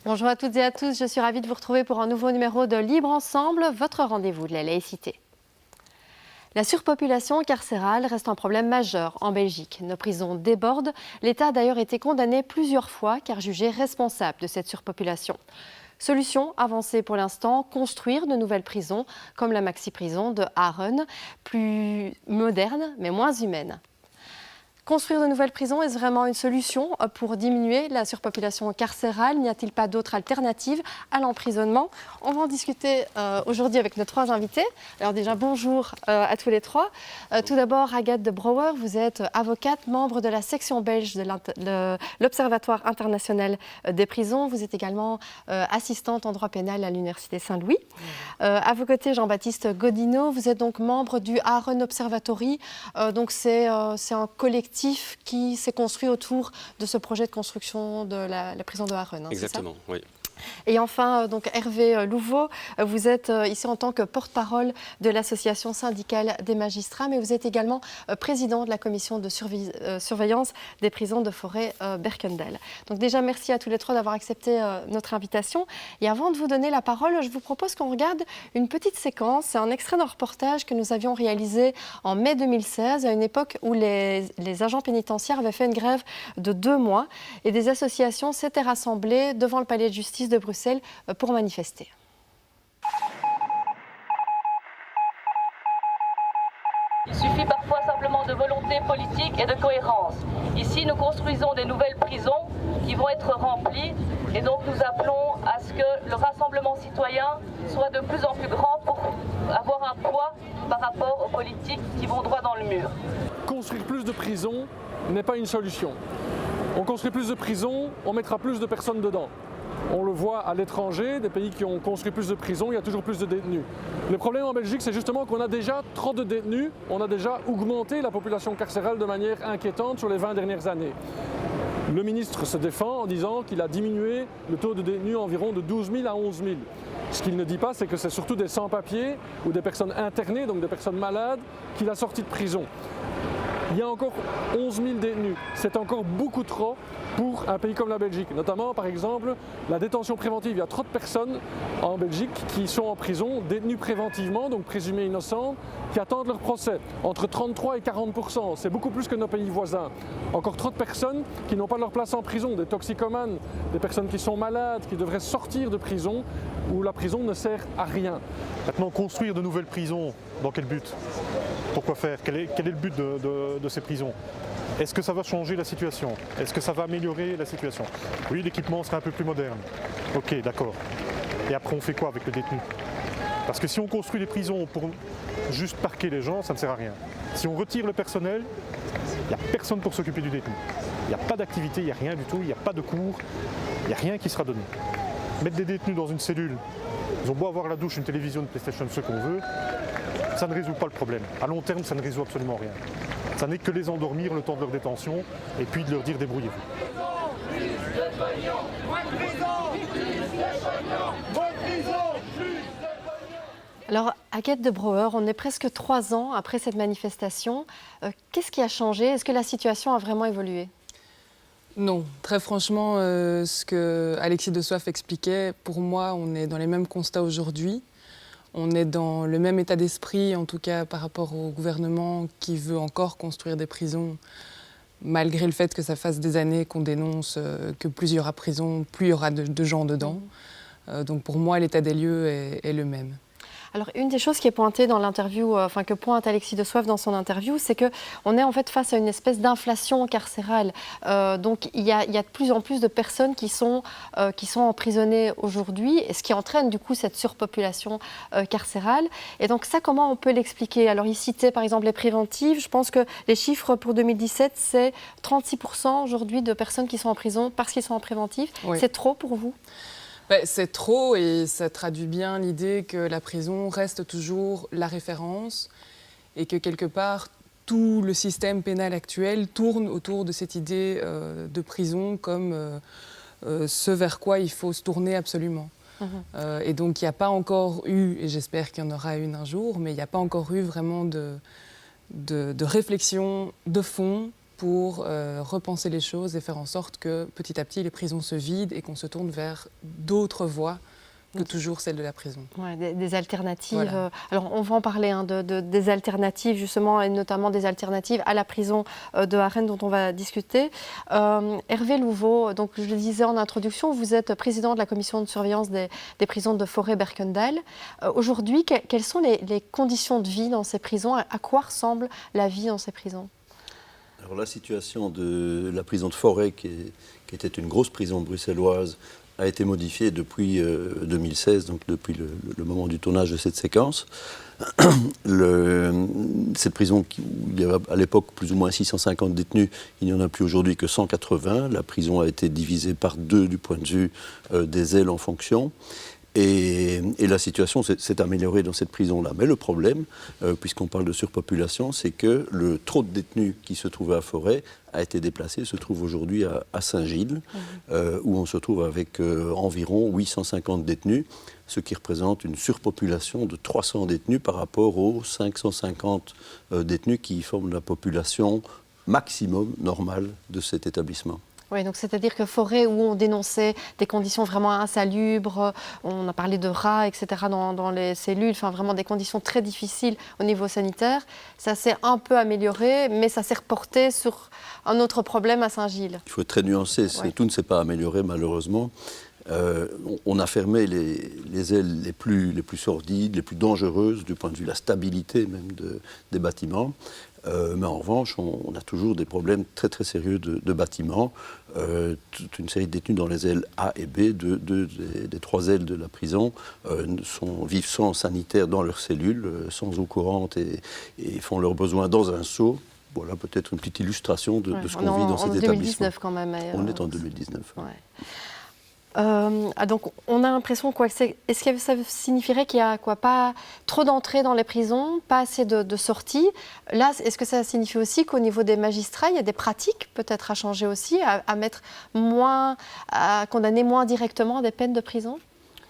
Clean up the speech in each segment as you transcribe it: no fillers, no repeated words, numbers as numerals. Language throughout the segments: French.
Bonjour à toutes et à tous, je suis ravie de vous retrouver pour un nouveau numéro de Libre Ensemble, votre rendez-vous de la laïcité. La surpopulation carcérale reste un problème majeur en Belgique. Nos prisons débordent. L'État a d'ailleurs été condamné plusieurs fois car jugé responsable de cette surpopulation. Solution avancée pour l'instant, construire de nouvelles prisons comme la maxi-prison de Haren, plus moderne mais moins humaine. Construire de nouvelles prisons, est-ce vraiment une solution pour diminuer la surpopulation carcérale? N'y a-t-il pas d'autre alternative à l'emprisonnement? On va en discuter aujourd'hui avec nos trois invités. Alors déjà, bonjour à tous les trois. Tout d'abord, Agathe de Brouwer, vous êtes avocate, membre de la section belge de l'Observatoire international des prisons. Vous êtes également assistante en droit pénal à l'Université Saint-Louis. À vos côtés, Jean-Baptiste Godinot, vous êtes donc membre du Haren Observatory. Donc c'est un collectif qui s'est construit autour de ce projet de construction de la prison de Haren. Exactement, oui. Et enfin, donc Hervé Louveau, vous êtes ici en tant que porte-parole de l'association syndicale des magistrats, mais vous êtes également président de la commission de surveillance des prisons de Forêt-Berkendal. Donc déjà, merci à tous les trois d'avoir accepté notre invitation. Et avant de vous donner la parole, je vous propose qu'on regarde une petite séquence. C'est un extrait d'un reportage que nous avions réalisé en mai 2016, à une époque où les agents pénitentiaires avaient fait une grève de 2 mois et des associations s'étaient rassemblées devant le palais de justice de Bruxelles pour manifester. Il suffit parfois simplement de volonté politique et de cohérence. Ici, nous construisons des nouvelles prisons qui vont être remplies et donc nous appelons à ce que le rassemblement citoyen soit de plus en plus grand pour avoir un poids par rapport aux politiques qui vont droit dans le mur. Construire plus de prisons n'est pas une solution. On construit plus de prisons, on mettra plus de personnes dedans. On le voit à l'étranger, des pays qui ont construit plus de prisons, il y a toujours plus de détenus. Le problème en Belgique, c'est justement qu'on a déjà trop de détenus, on a déjà augmenté la population carcérale de manière inquiétante sur les 20 dernières années. Le ministre se défend en disant qu'il a diminué le taux de détenus environ de 12 000 à 11 000. Ce qu'il ne dit pas, c'est que c'est surtout des sans-papiers ou des personnes internées, donc des personnes malades, qu'il a sortis de prison. Il y a encore 11 000 détenus. C'est encore beaucoup trop pour un pays comme la Belgique. Notamment, par exemple, la détention préventive. Il y a trop de personnes en Belgique qui sont en prison, détenues préventivement, donc présumées innocentes, qui attendent leur procès. Entre 33 et 40%. C'est beaucoup plus que nos pays voisins. Encore trop de personnes qui n'ont pas leur place en prison. Des toxicomanes, des personnes qui sont malades, qui devraient sortir de prison, où la prison ne sert à rien. Maintenant, construire de nouvelles prisons, dans quel but? Pourquoi faire? Quel est le but de ces prisons? Est-ce que ça va changer la situation? Est-ce que ça va améliorer la situation? Oui, l'équipement sera un peu plus moderne. Ok, d'accord. Et après, on fait quoi avec le détenu? Parce que si on construit les prisons pour juste parquer les gens, ça ne sert à rien. Si on retire le personnel, il n'y a personne pour s'occuper du détenu. Il n'y a pas d'activité, il n'y a rien du tout, il n'y a pas de cours, il n'y a rien qui sera donné. Mettre des détenus dans une cellule, ils ont beau avoir la douche, une télévision, une PlayStation, ce qu'on veut, ça ne résout pas le problème. À long terme, ça ne résout absolument rien. Ça n'est que les endormir le temps de leur détention et puis de leur dire débrouillez-vous. Alors, Agathe de Brouwer, on est presque 3 ans après cette manifestation. Qu'est-ce qui a changé? Est-ce que la situation a vraiment évolué? Non, très franchement, ce que Alexis de Soif expliquait, pour moi, on est dans les mêmes constats aujourd'hui. On est dans le même état d'esprit, en tout cas par rapport au gouvernement qui veut encore construire des prisons, malgré le fait que ça fasse des années qu'on dénonce que plus il y aura prison, plus il y aura de gens dedans. Donc pour moi, l'état des lieux est le même. Alors, une des choses qui est pointée dans l'interview, que pointe Alexis de Soif dans son interview, c'est qu'on est en fait face à une espèce d'inflation carcérale. Donc, il y a de plus en plus de personnes qui sont emprisonnées aujourd'hui, et ce qui entraîne du coup cette surpopulation carcérale. Et donc ça, comment on peut l'expliquer? Alors, il citait par exemple les préventives. Je pense que les chiffres pour 2017, c'est 36% aujourd'hui de personnes qui sont en prison parce qu'ils sont en préventif. Oui. C'est trop pour vous? C'est trop et ça traduit bien l'idée que la prison reste toujours la référence et que quelque part, tout le système pénal actuel tourne autour de cette idée de prison comme ce vers quoi il faut se tourner absolument. Et donc il n'y a pas encore eu, et j'espère qu'il y en aura une un jour, mais il n'y a pas encore eu vraiment de réflexion de fond pour repenser les choses et faire en sorte que petit à petit les prisons se vident et qu'on se tourne vers d'autres voies que toujours celle de la prison. Ouais, des alternatives. Voilà. Alors, on va en parler des alternatives, justement, et notamment des alternatives à la prison de Arennes dont on va discuter. Hervé Louveau, donc, je le disais en introduction, vous êtes président de la commission de surveillance des prisons de Forêt-Berkendal. Aujourd'hui, quelles sont les conditions de vie dans ces prisons? À quoi ressemble la vie dans ces prisons? Alors, la situation de la prison de Forêt, qui était une grosse prison bruxelloise, a été modifiée depuis 2016, donc depuis le moment du tournage de cette séquence. Cette prison, où il y avait à l'époque plus ou moins 650 détenus, il n'y en a plus aujourd'hui que 180. La prison a été divisée par 2 du point de vue des ailes en fonction. Et la situation s'est améliorée dans cette prison-là. Mais le problème, puisqu'on parle de surpopulation, c'est que le trop de détenus qui se trouvait à Forêt a été déplacé, se trouve aujourd'hui à Saint-Gilles, où on se trouve avec environ 850 détenus, ce qui représente une surpopulation de 300 détenus par rapport aux 550 détenus qui forment la population maximum normale de cet établissement. Oui, donc c'est-à-dire que Forêt, où on dénonçait des conditions vraiment insalubres, on a parlé de rats, etc. dans les cellules, enfin vraiment des conditions très difficiles au niveau sanitaire, ça s'est un peu amélioré, mais ça s'est reporté sur un autre problème à Saint-Gilles. Il faut être très nuancé, tout ne s'est pas amélioré malheureusement. On a fermé les ailes les plus sordides, les plus dangereuses du point de vue de la stabilité même des bâtiments. Mais en revanche, on a toujours des problèmes très très sérieux de bâtiments. Toute une série de détenus dans les ailes A et B, des 3 ailes de la prison, vivent sans sanitaire dans leurs cellules, sans eau courante et font leurs besoins dans un seau. Voilà peut-être une petite illustration de ce qu'on vit dans cet établissement. 2019 quand même. On est en 2019. Ouais. Donc on a l'impression, est-ce que ça signifierait qu'il n'y a pas trop d'entrées dans les prisons, pas assez de sorties? Là, est-ce que ça signifie aussi qu'au niveau des magistrats, il y a des pratiques peut-être à changer aussi, à condamner moins directement à des peines de prison?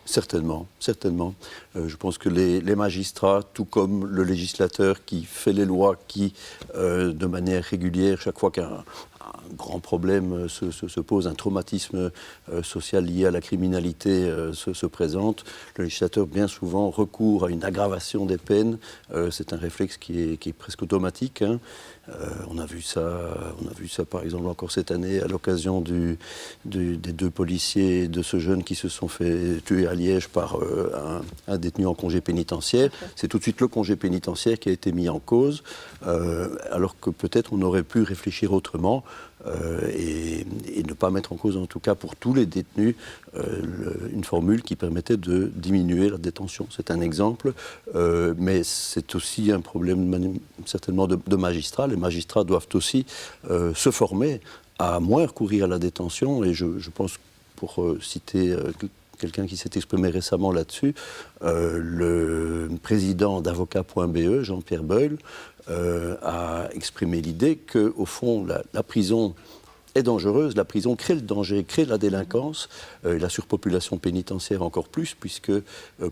Certainement, certainement. Je pense que les magistrats, tout comme le législateur qui fait les lois, qui, de manière régulière, chaque fois qu'un grand problème se pose, un traumatisme social lié à la criminalité se présente, le législateur bien souvent recourt à une aggravation des peines. C'est un réflexe qui est presque automatique. Hein. On a vu ça par exemple encore cette année à l'occasion des 2 policiers de ce jeune qui se sont fait tuer à Liège par un détenu en congé pénitentiaire. C'est tout de suite le congé pénitentiaire qui a été mis en cause, alors que peut-être on aurait pu réfléchir autrement et ne pas mettre en cause, en tout cas pour tous les détenus, une formule qui permettait de diminuer la détention. C'est un exemple, mais c'est aussi un problème certainement de magistrats. Les magistrats doivent aussi se former à moins recourir à la détention, et je pense, pour citer quelqu'un qui s'est exprimé récemment là-dessus, le président d'Avocat.be, Jean-Pierre Beul, a exprimé l'idée qu'au fond, la prison est dangereuse, la prison crée le danger, crée la délinquance, la surpopulation pénitentiaire encore plus, puisque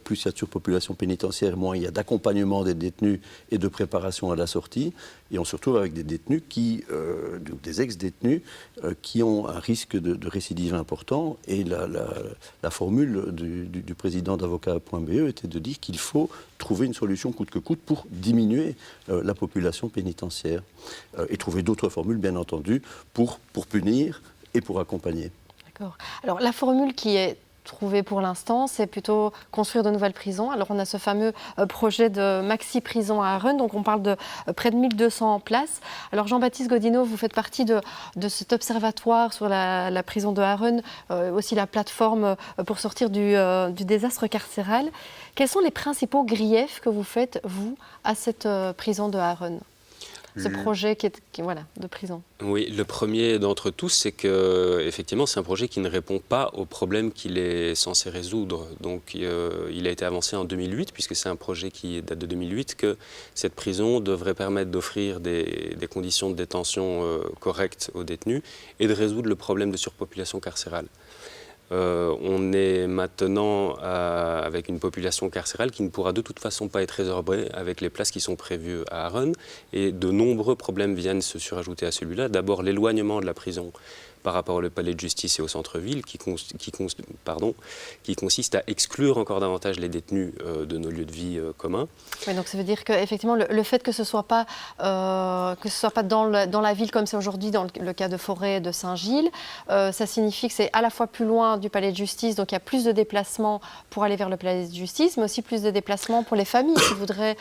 plus il y a de surpopulation pénitentiaire, moins il y a d'accompagnement des détenus et de préparation à la sortie, et on se retrouve avec des détenus des ex-détenus qui ont un risque de récidive important, et la formule du président d'Avocat.be était de dire qu'il faut trouver une solution coûte que coûte pour diminuer la population pénitentiaire, et trouver d'autres formules, bien entendu, pour punir et pour accompagner. D'accord. Alors la formule qui est trouvée pour l'instant, c'est plutôt construire de nouvelles prisons. Alors on a ce fameux projet de maxi-prison à Arennes, donc on parle de près de 1200 places. Alors Jean-Baptiste Godino, vous faites partie de cet observatoire sur la prison de Arennes, aussi la plateforme pour sortir du désastre carcéral. Quels sont les principaux griefs que vous faites, vous, à cette prison de Arennes ? Ce projet de prison. Oui, le premier d'entre tous, c'est que effectivement, c'est un projet qui ne répond pas aux problèmes qu'il est censé résoudre. Donc, il a été avancé en 2008, puisque c'est un projet qui date de 2008, que cette prison devrait permettre d'offrir des conditions de détention correctes aux détenus et de résoudre le problème de surpopulation carcérale. On est maintenant avec une population carcérale qui ne pourra de toute façon pas être résorbée avec les places qui sont prévues à Arronne. Et de nombreux problèmes viennent se surajouter à celui-là. D'abord, l'éloignement de la prison par rapport au palais de justice et au centre-ville, qui consiste à exclure encore davantage les détenus de nos lieux de vie communs. Oui, donc ça veut dire qu'effectivement, le fait que ce ne soit pas, dans la ville comme c'est aujourd'hui, dans le cas de Forêt et de Saint-Gilles, ça signifie que c'est à la fois plus loin du palais de justice, donc il y a plus de déplacements pour aller vers le palais de justice, mais aussi plus de déplacements pour les familles qui voudraient,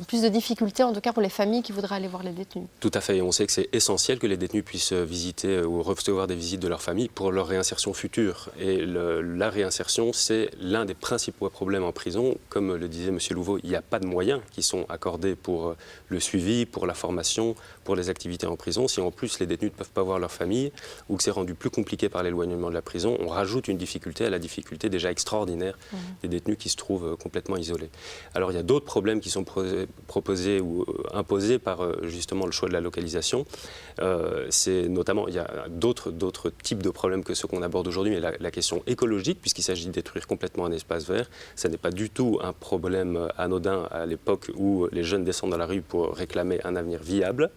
plus de difficultés en tout cas pour les familles qui voudraient aller voir les détenus. Tout à fait, et on sait que c'est essentiel que les détenus puissent visiter ou recevoir des visites de leur famille pour leur réinsertion future. Et la réinsertion, c'est l'un des principaux problèmes en prison. Comme le disait M. Louveau, il n'y a pas de moyens qui sont accordés pour le suivi, pour la formation, pour les activités en prison. Si en plus les détenus ne peuvent pas voir leur famille ou que c'est rendu plus compliqué par l'éloignement de la prison, on rajoute une difficulté à la difficulté déjà extraordinaire des détenus qui se trouvent complètement isolés. Alors il y a d'autres problèmes qui sont proposés ou imposés par justement le choix de la localisation. C'est notamment, il y a d'autres types de problèmes que ceux qu'on aborde aujourd'hui, mais la question écologique, puisqu'il s'agit de détruire complètement un espace vert, ça n'est pas du tout un problème anodin à l'époque où les jeunes descendent dans la rue pour réclamer un avenir viable.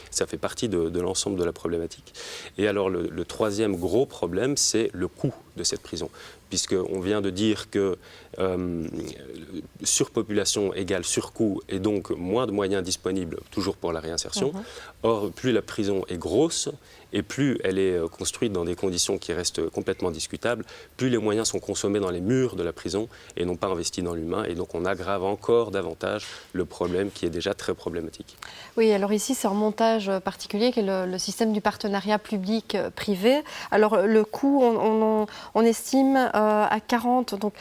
Ça fait partie de l'ensemble de la problématique. Et alors le troisième gros problème, c'est le coût de cette prison, puisqu'on vient de dire que surpopulation égale surcoût et donc moins de moyens disponibles toujours pour la réinsertion. Or, plus la prison est grosse et plus elle est construite dans des conditions qui restent complètement discutables, plus les moyens sont consommés dans les murs de la prison et non pas investis dans l'humain. Et donc on aggrave encore davantage le problème qui est déjà très problématique. Oui, alors ici c'est un montage particulier qui est le système du partenariat public-privé. Alors le coût, on estime à 40, donc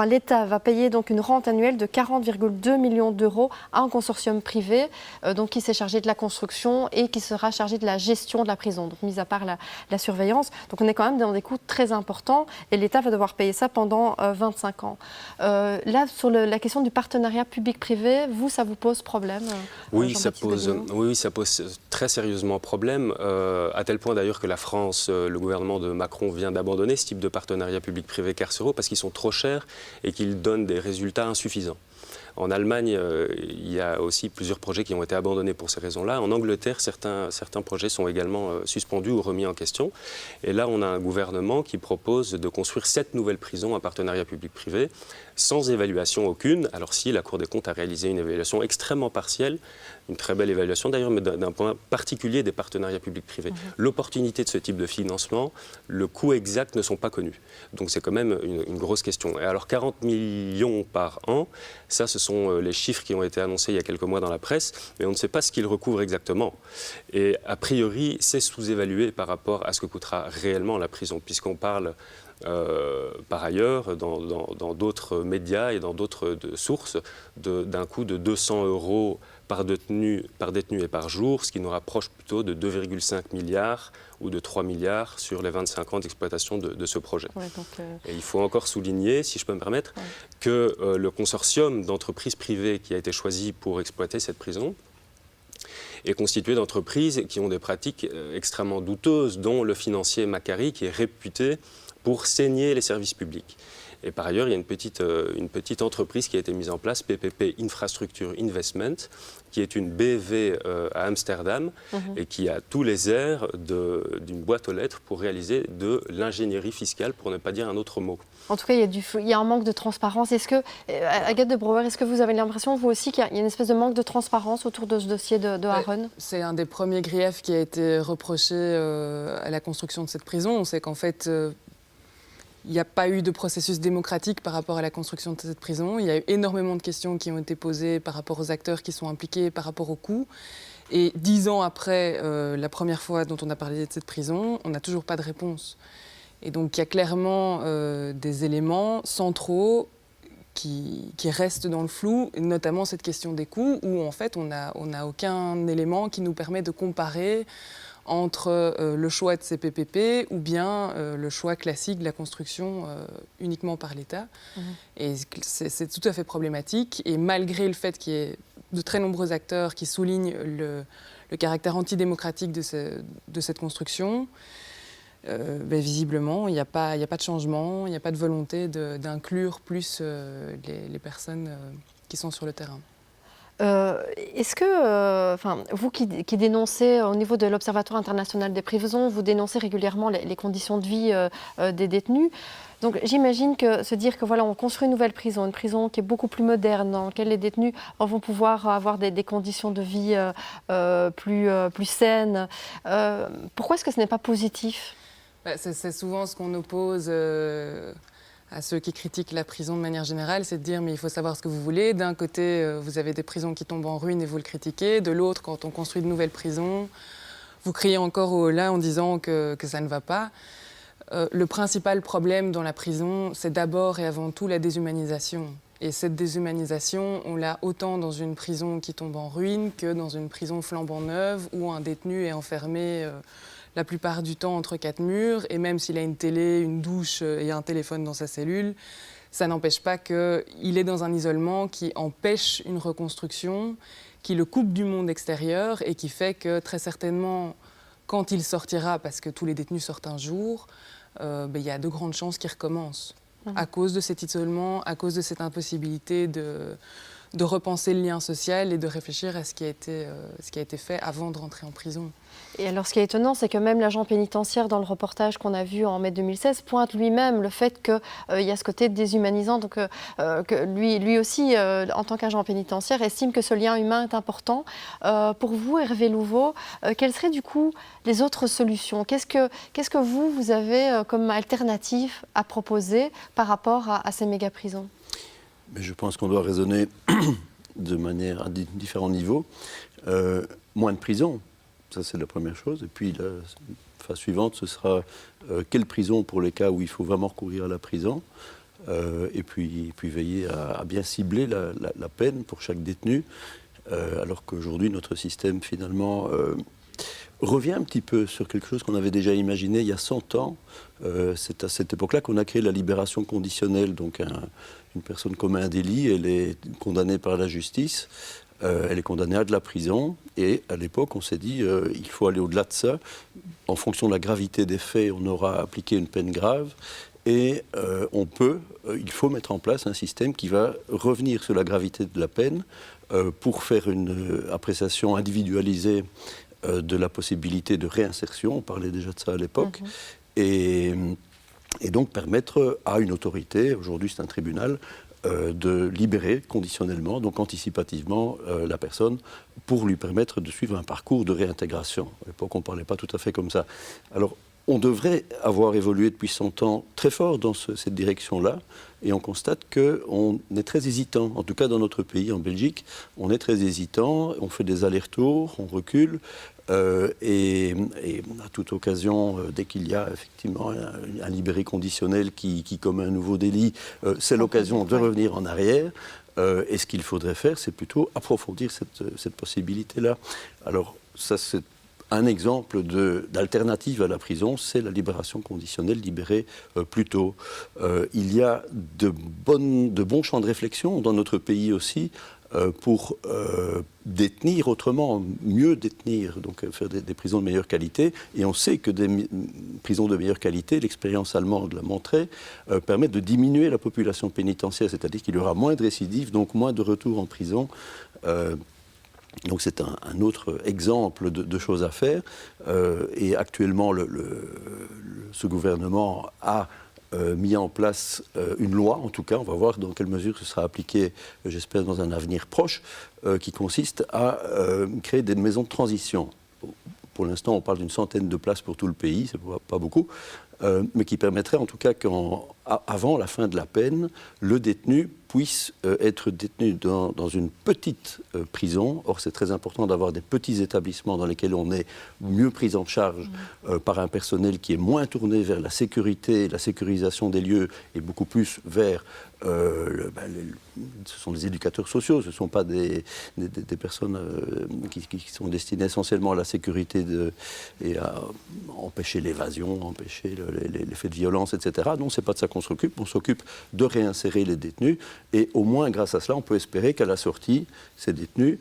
l'État va payer donc une rente annuelle de 40,2 millions d'euros à un consortium privé donc qui s'est chargé de la construction et qui sera chargé de la gestion de la prison, donc mis à part la surveillance. Donc on est quand même dans des coûts très importants et l'État va devoir payer ça pendant 25 ans. Là, sur la question du partenariat public-privé, ça vous pose problème? Oui, ça pose très sérieusement problème, à tel point d'ailleurs que la France, le gouvernement de Macron vient d'abandonner ce type de partenariat public-privé carcéraux parce qu'ils sont trop chers et qu'ils donnent des résultats insuffisants. En Allemagne, il y a aussi plusieurs projets qui ont été abandonnés pour ces raisons-là. En Angleterre, certains projets sont également suspendus ou remis en question. Et là, on a un gouvernement qui propose de construire 7 nouvelles prisons en partenariat public-privé, sans évaluation aucune. Alors si, la Cour des comptes a réalisé une évaluation extrêmement partielle, une très belle évaluation d'ailleurs, mais d'un point particulier des partenariats publics-privés. L'opportunité de ce type de financement, le coût exact ne sont pas connus. Donc c'est quand même une grosse question. Et alors 40 millions par an, ça ce sont les chiffres qui ont été annoncés il y a quelques mois dans la presse, mais on ne sait pas ce qu'ils recouvrent exactement. Et a priori, c'est sous-évalué par rapport à ce que coûtera réellement la prison, puisqu'on parle par ailleurs, dans d'autres médias et dans d'autres sources, d'un coût de 200 € par détenu et par jour, ce qui nous rapproche plutôt de 2,5 milliards ou de 3 milliards sur les 25 ans d'exploitation de ce projet. Ouais, et il faut encore souligner, si je peux me permettre, que le consortium d'entreprises privées qui a été choisi pour exploiter cette prison est constitué d'entreprises qui ont des pratiques extrêmement douteuses, dont le financier Macquarie, qui est réputé pour saigner les services publics. Et par ailleurs, il y a une petite entreprise qui a été mise en place, PPP Infrastructure Investment, qui est une BV à Amsterdam et qui a tous les airs d'une boîte aux lettres pour réaliser de l'ingénierie fiscale, pour ne pas dire un autre mot. En tout cas, il y a un manque de transparence. Agathe de Brouwer, est-ce que vous avez l'impression, vous aussi, qu'il y a une espèce de manque de transparence autour de ce dossier de Arronne? C'est un des premiers griefs qui a été reproché à la construction de cette prison. On sait qu'en fait, il n'y a pas eu de processus démocratique par rapport à la construction de cette prison. Il y a eu énormément de questions qui ont été posées par rapport aux acteurs qui sont impliqués, par rapport au coût. Et 10 ans après la première fois dont on a parlé de cette prison, on n'a toujours pas de réponse. Et donc il y a clairement des éléments centraux qui restent dans le flou, notamment cette question des coûts, où en fait on n'a aucun élément qui nous permet de comparer entre le choix de ces PPP ou bien le choix classique de la construction uniquement par l'État. Et c'est tout à fait problématique. Et malgré le fait qu'il y ait de très nombreux acteurs qui soulignent le caractère antidémocratique de cette construction, Visiblement, il n'y a pas de changement, il n'y a pas de volonté d'inclure plus les personnes qui sont sur le terrain. Est-ce que, vous qui dénoncez au niveau de l'Observatoire international des prisons, vous dénoncez régulièrement les conditions de vie des détenus. Donc j'imagine que se dire que voilà, on construit une nouvelle prison, une prison qui est beaucoup plus moderne, dans laquelle les détenus vont pouvoir avoir des conditions de vie plus saines. Pourquoi est-ce que ce n'est pas positif ? C'est souvent ce qu'on oppose à ceux qui critiquent la prison de manière générale, c'est de dire mais il faut savoir ce que vous voulez. D'un côté, vous avez des prisons qui tombent en ruine et vous le critiquez. De l'autre, quand on construit de nouvelles prisons, vous criez encore au holà en disant que ça ne va pas. Le principal problème dans la prison, c'est d'abord et avant tout la déshumanisation. Et cette déshumanisation, on l'a autant dans une prison qui tombe en ruine que dans une prison flambant neuve où un détenu est enfermé la plupart du temps entre quatre murs, et même s'il a une télé, une douche et un téléphone dans sa cellule, ça n'empêche pas qu'il est dans un isolement qui empêche une reconstruction, qui le coupe du monde extérieur et qui fait que très certainement, quand il sortira, parce que tous les détenus sortent un jour, il y a de grandes chances qu'il recommence. À cause de cet isolement, à cause de cette impossibilité de repenser le lien social et de réfléchir à ce qui a été fait avant de rentrer en prison. Et alors, ce qui est étonnant, c'est que même l'agent pénitentiaire, dans le reportage qu'on a vu en mai 2016, pointe lui-même le fait qu'il y a ce côté déshumanisant. Donc, que lui aussi, en tant qu'agent pénitentiaire, estime que ce lien humain est important. Pour vous, Hervé Louveau, quelles seraient du coup les autres solutions ? Qu'est-ce que vous avez comme alternative à proposer par rapport à ces méga-prisons ? Mais je pense qu'on doit raisonner de manière à différents niveaux. Moins de prisons, ça c'est la première chose. Et puis la phase suivante, ce sera quelle prison pour les cas où il faut vraiment recourir à la prison. Et puis veiller à bien cibler la peine pour chaque détenu. Alors qu'aujourd'hui, notre système finalement revient un petit peu sur quelque chose qu'on avait déjà imaginé il y a 100 ans. C'est à cette époque-là qu'on a créé la libération conditionnelle. Donc une personne commet un délit, elle est condamnée par la justice, elle est condamnée à de la prison. Et à l'époque, on s'est dit il faut aller au-delà de ça. En fonction de la gravité des faits, on aura appliqué une peine grave. Et il faut mettre en place un système qui va revenir sur la gravité de la peine pour faire une appréciation individualisée de la possibilité de réinsertion, on parlait déjà de ça à l'époque, et donc permettre à une autorité, aujourd'hui c'est un tribunal, de libérer conditionnellement, donc anticipativement, la personne pour lui permettre de suivre un parcours de réintégration. À l'époque, on ne parlait pas tout à fait comme ça. Alors, on devrait avoir évolué depuis 100 ans très fort dans cette direction-là, et on constate qu'on est très hésitant. En tout cas, dans notre pays, en Belgique, on est très hésitant, on fait des allers-retours, on recule, et à toute occasion, dès qu'il y a effectivement un libéré conditionnel qui commet un nouveau délit, c'est l'occasion de revenir en arrière. Et ce qu'il faudrait faire, c'est plutôt approfondir cette possibilité-là. Alors, ça, c'est un exemple d'alternative à la prison, c'est la libération conditionnelle, libérer plus tôt. Il y a de bons champs de réflexion dans notre pays aussi pour détenir autrement, mieux détenir, donc faire des prisons de meilleure qualité. Et on sait que des prisons de meilleure qualité, l'expérience allemande l'a montré, permettent de diminuer la population pénitentiaire, c'est-à-dire qu'il y aura moins de récidives, donc moins de retours en prison. Donc c'est un autre exemple de choses à faire. Et actuellement, ce gouvernement a mis en place une loi, en tout cas, on va voir dans quelle mesure ce sera appliqué, j'espère, dans un avenir proche, qui consiste à créer des maisons de transition. Pour l'instant, on parle d'une centaine de places pour tout le pays, c'est pas beaucoup, mais qui permettrait en tout cas qu'avant la fin de la peine, le détenu puisse être détenu dans une petite prison. Or, c'est très important d'avoir des petits établissements dans lesquels on est mieux pris en charge par un personnel qui est moins tourné vers la sécurité, la sécurisation des lieux et beaucoup plus vers... ce sont des éducateurs sociaux, ce ne sont pas des personnes qui sont destinées essentiellement à la sécurité et à empêcher l'évasion, empêcher les faits de violence, etc. Non, ce n'est pas de ça qu'on s'occupe. On s'occupe de réinsérer les détenus. Et au moins, grâce à cela, on peut espérer qu'à la sortie, ces détenus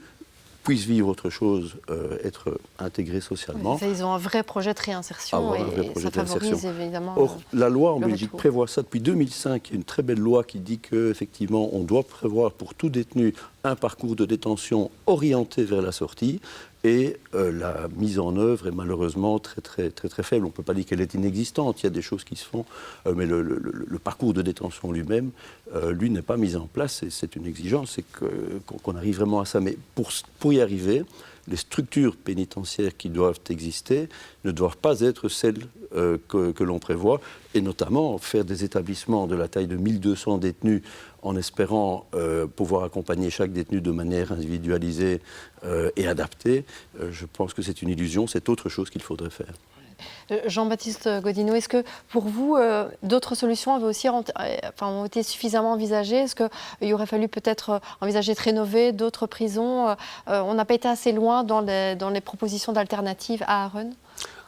puissent vivre autre chose, être intégrés socialement. Ils ont un vrai projet de réinsertion et ça favorise évidemment. Or, la loi en le Belgique retour. prévoit ça depuis 2005. Il y a une très belle loi qui dit qu'effectivement, on doit prévoir pour tout détenu un parcours de détention orienté vers la sortie. Et la mise en œuvre est malheureusement très faible. On ne peut pas dire qu'elle est inexistante. Il y a des choses qui se font, mais le parcours de détention lui-même, lui, n'est pas mis en place. Et c'est une exigence, c'est qu'on arrive vraiment à ça. Mais pour y arriver, les structures pénitentiaires qui doivent exister ne doivent pas être celles que l'on prévoit, et notamment faire des établissements de la taille de 1200 détenus en espérant pouvoir accompagner chaque détenu de manière individualisée et adaptée. Je pense que c'est une illusion, c'est autre chose qu'il faudrait faire. Jean-Baptiste Godino, est-ce que pour vous, d'autres solutions ont été suffisamment envisagées? Est-ce qu'il aurait fallu peut-être envisager de rénover d'autres prisons? On n'a pas été assez loin dans les propositions d'alternatives à Arun?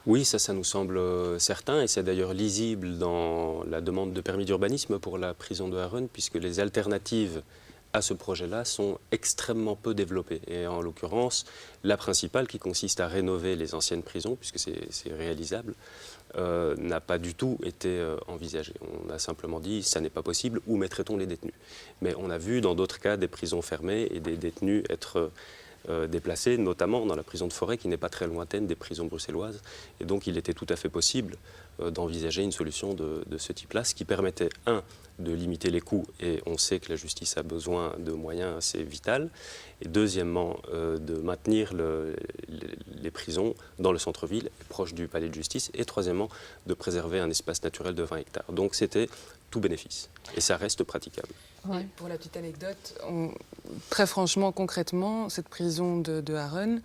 Oui, ça nous semble certain, et c'est d'ailleurs lisible dans la demande de permis d'urbanisme pour la prison de Arun, puisque les alternatives à ce projet-là sont extrêmement peu développées. Et en l'occurrence, la principale, qui consiste à rénover les anciennes prisons, puisque c'est réalisable, n'a pas du tout été envisagée. On a simplement dit, ça n'est pas possible, où mettrait-on les détenus? Mais on a vu dans d'autres cas des prisons fermées et des détenus être déplacés, notamment dans la prison de Forêt, qui n'est pas très lointaine des prisons bruxelloises. Et donc il était tout à fait possible d'envisager une solution de ce type-là, ce qui permettait, de limiter les coûts, et on sait que la justice a besoin de moyens, c'est vital, et deuxièmement, de maintenir les prisons dans le centre-ville, proche du palais de justice, et troisièmement, de préserver un espace naturel de 20 hectares. Donc c'était tout bénéfice, et ça reste praticable. Oui. Pour la petite anecdote, très franchement, concrètement, cette prison de Arun,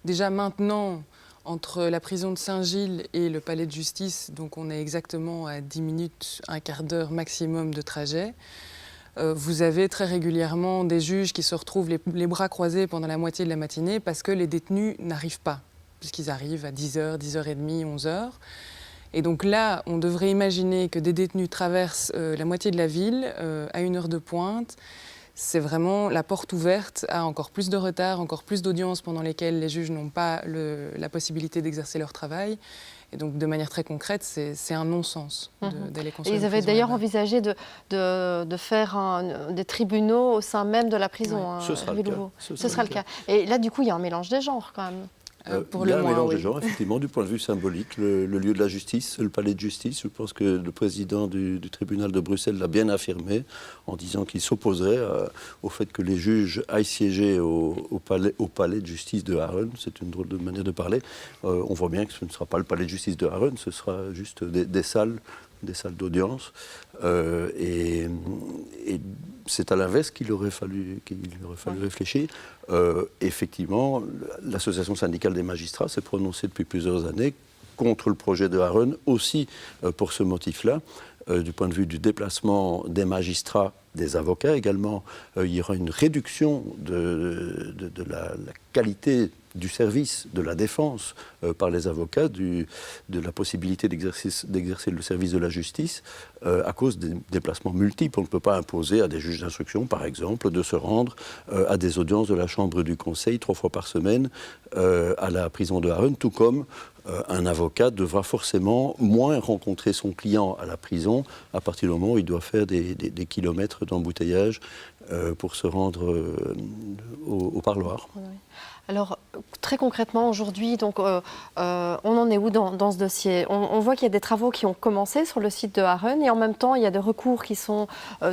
déjà maintenant, entre la prison de Saint-Gilles et le palais de justice, donc on est exactement à 10 minutes, un quart d'heure maximum de trajet. Vous avez très régulièrement des juges qui se retrouvent les bras croisés pendant la moitié de la matinée parce que les détenus n'arrivent pas, puisqu'ils arrivent à 10h, 10h30, 11h. Et donc là, on devrait imaginer que des détenus traversent la moitié de la ville à 1 heure de pointe. C'est vraiment la porte ouverte à encore plus de retard, encore plus d'audiences pendant lesquelles les juges n'ont pas la possibilité d'exercer leur travail. Et donc, de manière très concrète, c'est un non-sens d'aller construire. Et ils avaient d'ailleurs envisagé de faire des tribunaux au sein même de la prison. Ce sera le cas. Ce sera le cas. Et là, du coup, il y a un mélange des genres quand même. Il y a un mélange de genres, effectivement, du point de vue symbolique. Le lieu de la justice, le palais de justice, je pense que le président du tribunal de Bruxelles l'a bien affirmé en disant qu'il s'opposerait au fait que les juges aillent siéger au palais de justice de Arun. C'est une drôle de manière de parler. On voit bien que ce ne sera pas le palais de justice de Arun, ce sera juste des salles d'audience. Et c'est à l'inverse qu'il aurait fallu réfléchir. Effectivement, l'association syndicale des magistrats s'est prononcée depuis plusieurs années contre le projet de Arun, aussi pour ce motif-là. Du point de vue du déplacement des magistrats, des avocats également, il y aura une réduction de la qualité du service de la défense par les avocats, de la possibilité d'exercer le service de la justice à cause des déplacements multiples. On ne peut pas imposer à des juges d'instruction, par exemple, de se rendre à des audiences de la Chambre du Conseil 3 fois par semaine à la prison de Arun, tout comme un avocat devra forcément moins rencontrer son client à la prison à partir du moment où il doit faire des kilomètres d'embouteillage pour se rendre au parloir. Alors, très concrètement, aujourd'hui, donc, on en est où dans ce dossier? On voit qu'il y a des travaux qui ont commencé sur le site de Arun et en même temps, il y a des recours qui sont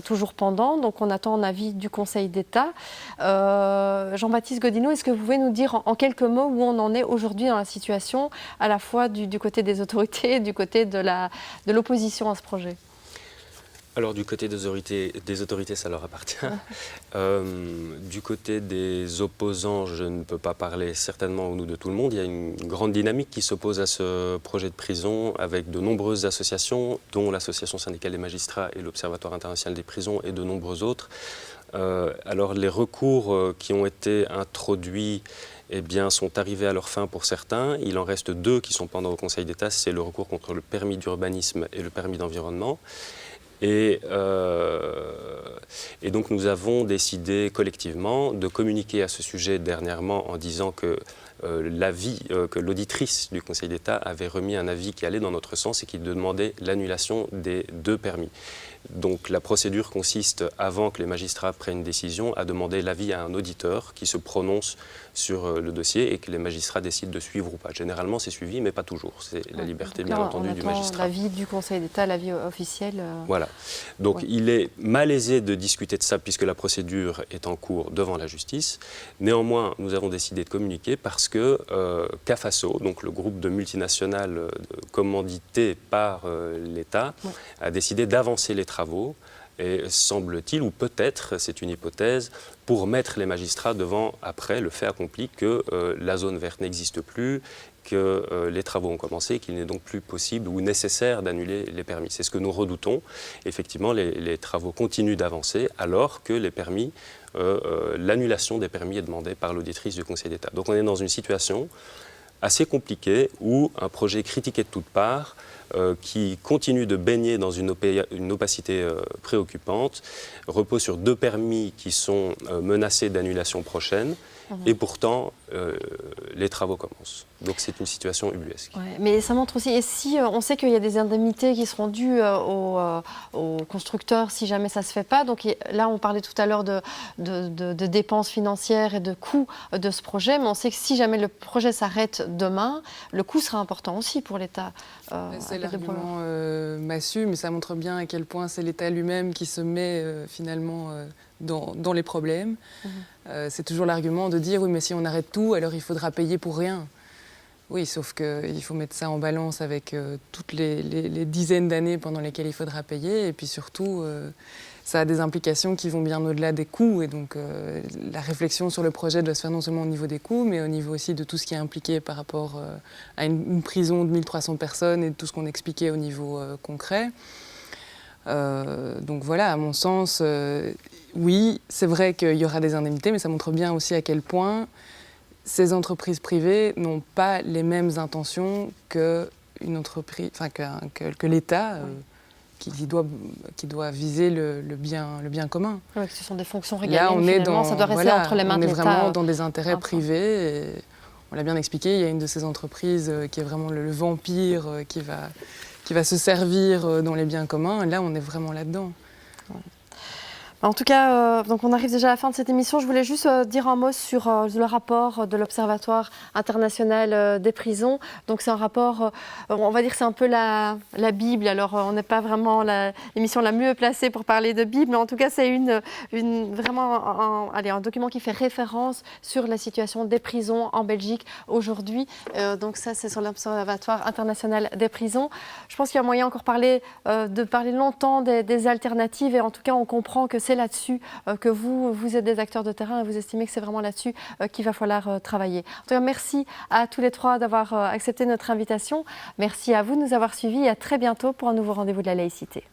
toujours pendants. Donc, on attend un avis du Conseil d'État. Jean-Baptiste Godino, est-ce que vous pouvez nous dire en quelques mots où on en est aujourd'hui dans la situation, à la fois du côté des autorités et du côté de l'opposition à ce projet? Alors du côté des autorités, ça leur appartient. Du côté des opposants, je ne peux pas parler certainement au nom de tout le monde. Il y a une grande dynamique qui s'oppose à ce projet de prison avec de nombreuses associations, dont l'Association syndicale des magistrats et l'Observatoire international des prisons et de nombreux autres. Alors les recours qui ont été introduits sont arrivés à leur fin pour certains. Il en reste 2 qui sont pendant au Conseil d'État. C'est le recours contre le permis d'urbanisme et le permis d'environnement. Et donc nous avons décidé collectivement de communiquer à ce sujet dernièrement en disant que que l'auditrice du Conseil d'État avait remis un avis qui allait dans notre sens et qui demandait l'annulation des 2 permis. Donc la procédure consiste, avant que les magistrats prennent une décision, à demander l'avis à un auditeur qui se prononce sur le dossier et que les magistrats décident de suivre ou pas. Généralement, c'est suivi, mais pas toujours. C'est la liberté, bien entendu, du magistrat. L'avis du Conseil d'État, l'avis officiel. Voilà. Donc il est malaisé de discuter de ça puisque la procédure est en cours devant la justice. Néanmoins, nous avons décidé de communiquer parce que CAFASO, donc le groupe de multinationales commandité par l'État, a décidé d'avancer les travaux. Et semble-t-il, ou peut-être, c'est une hypothèse, pour mettre les magistrats devant, après, le fait accompli que la zone verte n'existe plus, que les travaux ont commencé, qu'il n'est donc plus possible ou nécessaire d'annuler les permis. C'est ce que nous redoutons. Effectivement, les travaux continuent d'avancer alors que les permis, l'annulation des permis est demandée par l'auditrice du Conseil d'État. Donc on est dans une situation assez compliquée où un projet critiqué de toutes parts, qui continue de baigner dans une opacité préoccupante, repose sur 2 permis qui sont menacés d'annulation prochaine, et pourtant les travaux commencent. Donc c'est une situation ubuesque. Ouais, mais ça montre aussi, et si on sait qu'il y a des indemnités qui seront dues aux constructeurs si jamais ça ne se fait pas, donc là on parlait tout à l'heure de dépenses financières et de coûts de ce projet, mais on sait que si jamais le projet s'arrête demain, le coût sera important aussi pour l'État. C'est l'argument massu, mais ça montre bien à quel point c'est l'État lui-même qui se met finalement dans les problèmes. C'est toujours l'argument de dire oui mais si on arrête tout alors il faudra payer pour rien. Oui, sauf qu'il faut mettre ça en balance avec toutes les dizaines d'années pendant lesquelles il faudra payer et puis surtout ça a des implications qui vont bien au-delà des coûts et donc la réflexion sur le projet doit se faire non seulement au niveau des coûts mais au niveau aussi de tout ce qui est impliqué par rapport à une prison de 1300 personnes et de tout ce qu'on expliquait au niveau concret. Donc voilà, à mon sens, oui, c'est vrai qu'il y aura des indemnités, mais ça montre bien aussi à quel point ces entreprises privées n'ont pas les mêmes intentions qu'une entreprise, enfin que l'État, qui doit viser le bien commun. Oui, ce sont des fonctions régaliennes. Là, on est ça doit rester entre les mains de l'État. On est vraiment dans des intérêts privés. Et on l'a bien expliqué, il y a une de ces entreprises qui est vraiment le vampire qui va se servir dans les biens communs. Et là, on est vraiment là-dedans. En tout cas, donc on arrive déjà à la fin de cette émission. Je voulais juste dire un mot sur le rapport de l'Observatoire international des prisons. Donc c'est un rapport, on va dire que c'est un peu la Bible. Alors on n'est pas vraiment l'émission la mieux placée pour parler de Bible, mais en tout cas c'est vraiment un document qui fait référence sur la situation des prisons en Belgique aujourd'hui. Donc ça c'est sur l'Observatoire international des prisons. Je pense qu'il y a moyen encore de parler longtemps des alternatives et en tout cas on comprend que c'est là-dessus que vous êtes des acteurs de terrain et vous estimez que c'est vraiment là-dessus qu'il va falloir travailler. En tout cas, merci à tous les 3 d'avoir accepté notre invitation. Merci à vous de nous avoir suivis et à très bientôt pour un nouveau rendez-vous de la laïcité.